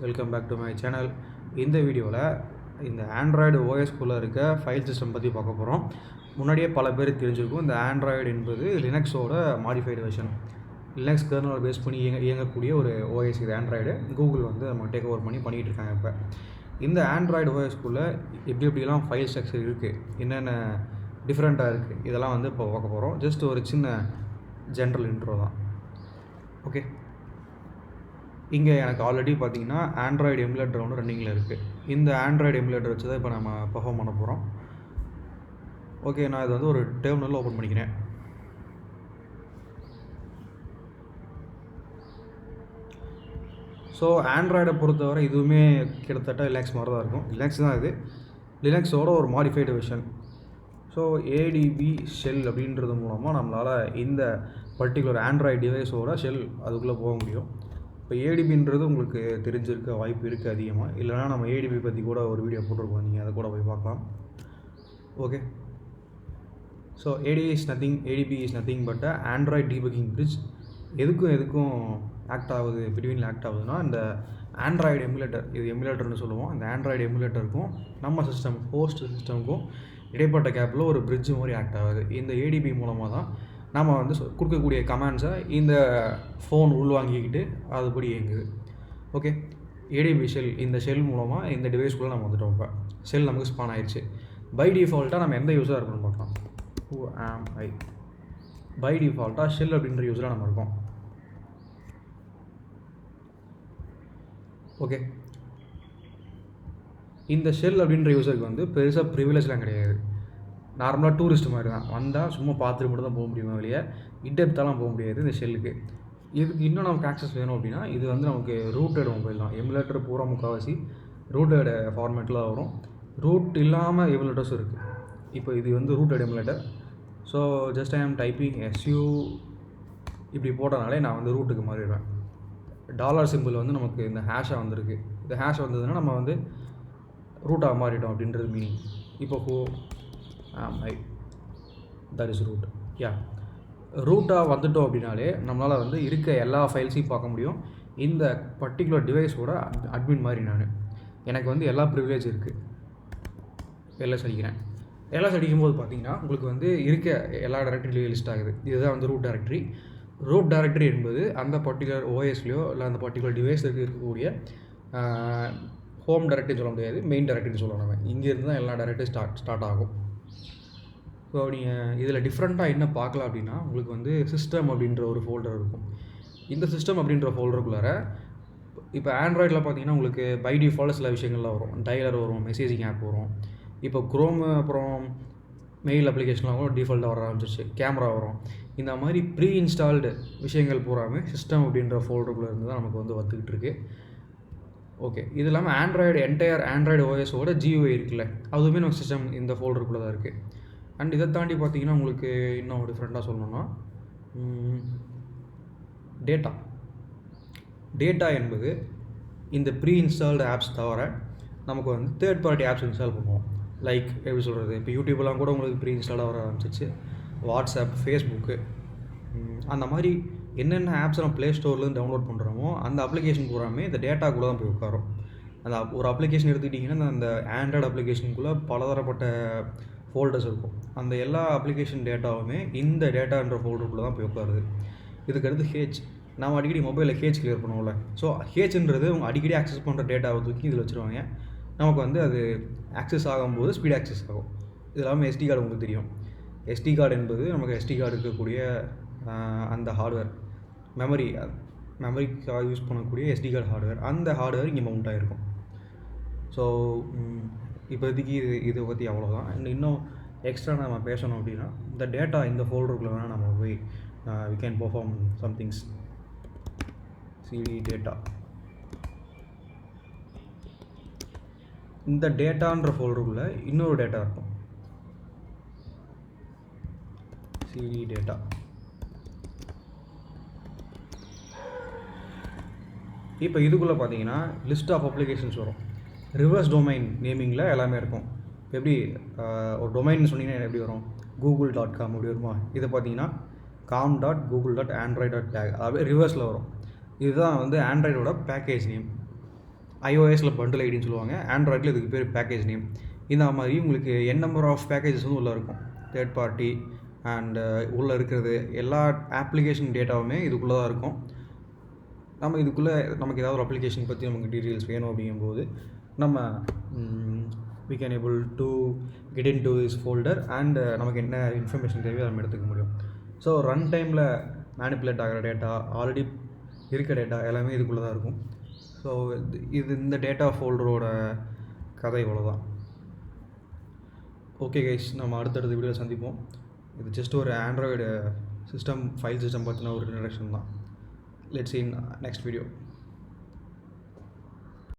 Welcome back to my channel. இந்த வீடியோவில் இந்த ஆண்ட்ராய்டு ஓஎஸ்குள்ளே இருக்க ஃபைல் சிஸ்டம் பற்றி பார்க்க போகிறோம். முன்னாடியே பல பேர் தெரிஞ்சிருக்கும், இந்த ஆண்ட்ராய்டு என்பது லினக்ஸோட மாடிஃபைடு வெர்ஷன். லினக்ஸ் கர்னலை பேஸ் பண்ணி இயங்கக்கூடிய ஒரு ஓஎஸ் இது ஆண்ட்ராய்டு. கூகுள் வந்து நம்ம டேக் ஓவர் பண்ணிகிட்டு இருக்காங்க. இப்போ இந்த ஆண்ட்ராய்டு ஓஎஸ்குள்ளே எப்படிலாம் ஃபைல் ஸ்ட்ரக்சர் இருக்குது, என்னென்ன டிஃப்ரெண்ட்டாக இருக்குது, இதெல்லாம் வந்து இப்போ பார்க்க போகிறோம். ஜஸ்ட் ஒரு சின்ன ஜென்ரல் இன்ட்ரோ தான். ஓகே, இங்கே எனக்கு ஆல்ரெடி பார்த்தீங்கன்னா ஆண்ட்ராய்டு எமுலேட்டர் ஒன்று ரன்னிங்கில் இருக்குது. இந்த ஆண்ட்ராய்டு எமுலேட்டர் வச்சு தான் இப்போ நம்ம பெர்ஃபார்ம் பண்ண போகிறோம். ஓகே, நான் இது வந்து ஒரு டெர்மினலில் ஓப்பன் பண்ணிக்கிறேன். ஸோ ஆண்ட்ராய்டை பொறுத்தவரை இதுவுமே கிட்டத்தட்ட லினக்ஸ் மாதிரி தான் இருக்கும். லினக்ஸ் தான் இது, லினக்ஸோட ஒரு modified version. So ATP shell அப்படின்றது மூலமாக நம்மளால் இந்த பர்டிகுலர் ஆண்ட்ராய்டு டிவைஸோட ஷெல் அதுக்குள்ளே போக முடியும். இப்போ ஏடிபின்றது உங்களுக்கு தெரிஞ்சிருக்க வாய்ப்பு இருக்குது அதிகமாக. இல்லைனா நம்ம ஏடிபி பற்றி கூட ஒரு வீடியோ போட்டிருக்கோம், நீங்கள் அதை கூட போய் பார்க்கலாம். Okay, so ADB is nothing but android debugging bridge. எதுக்கும் ஆக்ட் ஆகுது, பிட்வீனில் ஆக்ட் ஆகுதுன்னா இந்த ஆண்ட்ராய்டு எமுலேட்டர், இது எமுலேட்டர்னு சொல்லுவோம். இந்த ஆண்ட்ராய்டு எமுலேட்டருக்கும் நம்ம சிஸ்டம் ஹோஸ்ட் சிஸ்டமுக்கும் இடைப்பட்ட கேப்பில் ஒரு பிரிட்ஜ் மாதிரி ஆக்ட் ஆகுது. இந்த ஏடிபி மூலமாக தான் நம்ம வந்து கொடுக்கக்கூடிய கமாண்ட்ஸை இந்த ஃபோன் உள்வாங்கிக்கிட்டு அதுபடி இயங்குது. ஓகே, ஏடிபி ஷெல், இந்த ஷெல் மூலமாக இந்த டிவைஸ்குள்ளே நம்ம வந்துட்டோம். இப்போ ஷெல் நமக்கு ஸ்பான் ஆயிடுச்சு. பை டிஃபால்ட்டாக நம்ம எந்த யூஸராக இருக்கணும்னு பார்க்கலாம். பை டிஃபால்ட்டாக ஷெல் அப்படின்ற யூஸராக நம்ம இருக்கோம். ஓகே, இந்த ஷெல் அப்படின்ற யூஸருக்கு வந்து பெருசாக ப்ரிவிலேஜ்லாம் கிடையாது. நார்மலாக டூரிஸ்ட் மாதிரி தான், வந்தால் சும்மா பார்த்துட்டு மட்டும் தான் போக முடியுமா, வெளியே இன்டெப்த்தாலாம் போக முடியாது இந்த ஷெல்லுக்கு. இதுக்கு இன்னும் நமக்கு ஆக்சஸ் வேணும் அப்படின்னா இது வந்து நமக்கு ரூட்டட் மொபைல் தான். எமுலேட்டர் பூரா முக்கால்வாசி ரூட்டட் ஃபார்மேட்டில் தான் வரும். ரூட் இல்லாமல் எமுலேட்டர்ஸும் இருக்குது. இப்போ இது வந்து rooted emulator. So just I ஆம் டைப்பிங் SU இப்படி போட்டனாலே நான் வந்து ரூட்டுக்கு மாறிடுவேன். டாலர் சிம்பிள் வந்து நமக்கு இந்த ஹேஷாக வந்திருக்கு. இந்த ஹேஷ் வந்ததுன்னா நம்ம வந்து ரூட்டாக மாறிட்டோம் அப்படின்றது மீனிங். இப்போ தட் இஸ் ரூட். ரூட்டாக வந்துட்டோம் அப்படின்னாலே நம்மளால் வந்து இருக்க எல்லா ஃபைல்ஸையும் பார்க்க முடியும். இந்த பர்டிகுலர் டிவைஸோட அட்மின் மாதிரி எனக்கு வந்து எல்லா ப்ரிவிலேஜ் இருக்குது. எல்எஸ் அடிக்கிறேன். எல்எஸ் அடிக்கும்போது பார்த்தீங்கன்னா உங்களுக்கு வந்து இருக்க எல்லா டைரக்டரிலையும் லிஸ்ட் ஆகுது. இதுதான் வந்து ரூட் டைரக்டரி. ரூட் டைரக்டரி என்பது அந்த பர்டிகுலர் ஓஎஸ்லையோ இல்லை அந்த பர்டிகுலர் டிவைஸுக்கு இருக்கக்கூடிய ஹோம் டைரக்டரின்னு சொல்ல முடியாது, மெயின் டைரக்டரின்னு சொல்லணும். நம்ம இங்கேருந்து தான் எல்லா டைரக்டரி ஸ்டார்ட் ஆகும். ஸோ நீங்கள் இதில் டிஃப்ரெண்ட்டாக என்ன பார்க்கலாம் அப்படின்னா உங்களுக்கு வந்து சிஸ்டம் அப்படின்ற ஒரு ஃபோல்டர் இருக்கும். இந்த சிஸ்டம் அப்படின்ற ஃபோல்டருக்குள்ளார இப்போ ஆண்ட்ராய்டில் பார்த்தீங்கன்னா உங்களுக்கு பை டிஃபால்ட் சில விஷயங்கள்லாம் வரும். டயலர் வரும், மெசேஜிங் ஆப் வரும். இப்போ குரோம் அப்புறம் மெயில் அப்ளிகேஷன்லாம் கூட டிஃபால்ட்டாக வர ஆரம்பிச்சிருச்சு. கேமரா வரும். இந்த மாதிரி ப்ரீ இன்ஸ்டால்டு விஷயங்கள் பூராமே சிஸ்டம் அப்படின்ற ஃபோல்டருக்குள்ளே இருந்து தான் நமக்கு வந்து வந்துக்கிட்டு இருக்குது. ஓகே, இது இல்லாமல் ஆண்ட்ராய்டு ஓஎஸோட GUI இருக்குல்ல, அதுவுமே நம்ம சிஸ்டம் இந்த ஃபோல்டருக்குள்ளே தான் இருக்குது. அண்ட் இதை தாண்டி பார்த்தீங்கன்னா உங்களுக்கு இன்னும் டிஃப்ரெண்ட்டாக சொல்லணும்னா டேட்டா என்பது இந்த ப்ரீ இன்ஸ்டால்டு ஆப்ஸ் தவிர நமக்கு வந்து தேர்ட் பார்ட்டி ஆப்ஸ் இன்ஸ்டால் பண்ணுவோம். லைக் எப்படி சொல்கிறது, இப்போ யூடியூப்லாம் கூட உங்களுக்கு ப்ரீ இன்ஸ்டாலாக வர ஆரம்பிச்சிச்சு. வாட்ஸ்அப், ஃபேஸ்புக்கு, அந்த மாதிரி என்னென்ன ஆப்ஸ் நம்ம ப்ளே ஸ்டோர்லேருந்து டவுன்லோட் பண்ணுறோமோ அந்த அப்ளிகேஷன் பூராமே இந்த டேட்டாக்குள்ளே தான் போய் உட்காரும். அந்த ஒரு அப்ளிகேஷன் எடுத்துக்கிட்டிங்கன்னா அந்த ஆண்ட்ராய்டு அப்ளிகேஷனுக்குள்ளே பலதரப்பட்ட ஃபோல்டர்ஸ் இருக்கும். அந்த எல்லா அப்ளிகேஷன் டேட்டாவுமே இந்த டேட்டான்ற ஃபோல்டருக்குள்ளே தான் போய் உட்காருது. இதுக்கடுத்து ஹேச், நாம் அடிக்கடி மொபைலில் ஹேச் கிளியர் பண்ணுவோம்ல. ஸோ ஹேச்ன்றது அவங்க அடிக்கடி ஆக்சஸ் பண்ணுற டேட்டாவை தூக்கி இதில் வச்சுருவாங்க. நமக்கு வந்து அது ஆக்சஸ் ஆகும்போது ஸ்பீட் ஆக்சஸ் ஆகும். இது இல்லாமல் SD கார்டு உங்களுக்கு தெரியும். SD கார்டு என்பது நமக்கு SD கார்டு இருக்கக்கூடிய அந்த ஹார்ட்வேர், மெமரிக்காக யூஸ் பண்ணக்கூடிய SD கார்டு ஹார்ட்வேர், அந்த ஹார்ட்வேர் இங்கே மவுண்ட் ஆகிருக்கும். ஸோ இப்போதைக்கு இதை பற்றி அவ்வளோதான். இன்னும் எக்ஸ்ட்ரா நம்ம பேசணும் அப்படின்னா இந்த டேட்டா இந்த ஃபோல்டருக்குள்ளே வேணால் நம்ம போய் we can perform somethings. CD data, இந்த டேட்டான்ற ஃபோல்டருக்குள்ளே இன்னொரு டேட்டா இருக்கும். CD data. இப்போ இதுக்குள்ளே பார்த்தீங்கன்னா லிஸ்ட் ஆஃப் அப்ளிகேஷன்ஸ் வரும். ரிவர்ஸ் டொமைன் நேமிங்கில் எல்லாமே இருக்கும். எப்படி ஒரு டொமைன் சொன்னீங்கன்னா எப்படி வரும், google.com அப்படி வருமா. இதை பார்த்தீங்கன்னா com.google.android.tag, அதாவது ரிவர்ஸில் வரும். இதுதான் வந்து ஆண்ட்ராய்டோட பேக்கேஜ் நேம். iOSல பண்டில் ஐடின்னு சொல்லுவாங்க, ஆண்ட்ராய்டில் இதுக்கு பேர் பேக்கேஜ் நேம். இந்த மாதிரி உங்களுக்கு நம்பர் ஆஃப் பேக்கேஜஸ் வந்து உள்ளே இருக்கும். தேர்ட் பார்ட்டி அண்டு உள்ளே இருக்கிறது எல்லா அப்ளிகேஷன் டேட்டாவுமே இதுக்குள்ளே தான் இருக்கும். நம்ம இதுக்குள்ளே நமக்கு ஏதாவது ஒரு அப்ளிகேஷன் பற்றி நமக்கு டீட்டெயில்ஸ் வேணும் அப்படிங்கும்போது நம்ம we can able to get into this folder and நமக்கு என்ன இன்ஃபர்மேஷன் தேவையோ நம்ம எடுத்துக்க முடியும். ஸோ ரன் டைமில் மேனிப்புலேட் ஆகிற டேட்டா, ஆல்ரெடி இருக்க டேட்டா எல்லாமே இதுக்குள்ளே தான் இருக்கும். ஸோ இந்த டேட்டா ஃபோல்டரோட கதை இவ்வளோதான். ஓகே கைஸ், நம்ம அடுத்தடுத்த வீடியோவில் சந்திப்போம். இது ஜஸ்ட் ஒரு ஆண்ட்ராய்டு சிஸ்டம் ஃபைல் சிஸ்டம் பற்றின ஒரு இன்ட்ரடக்ஷன் தான். Let's see in next video.